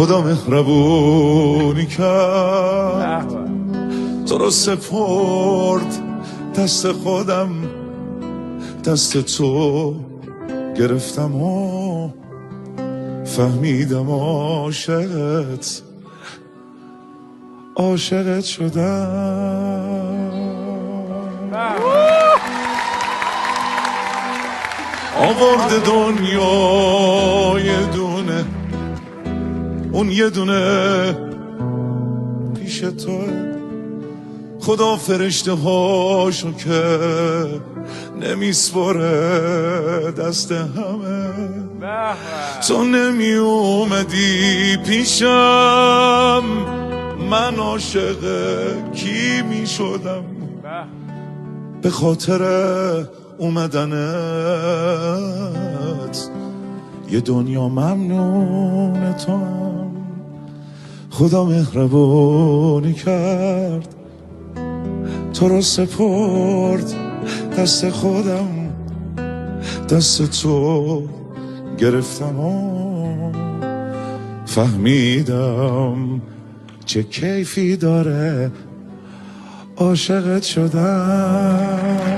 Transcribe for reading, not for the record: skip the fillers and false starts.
خدا مهربونی کرد تو رو سپرد دست خودم، دست تو گرفتم و فهمیدم عاشقت شدم. آورده دنیا یه دونه، اون یه دونه پیش توه. خدا فرشته هاشو که نمیسپره دست همه. تو نمی اومدی پیشم، من عاشق کی می شدم؟ به خاطر اومدنت یه دنیا ممنون تو هم. خدا مهربونی کرد تو رو سپرد دست خودم، دست تو گرفتم و فهمیدم چه کیفی داره عاشقت شدم.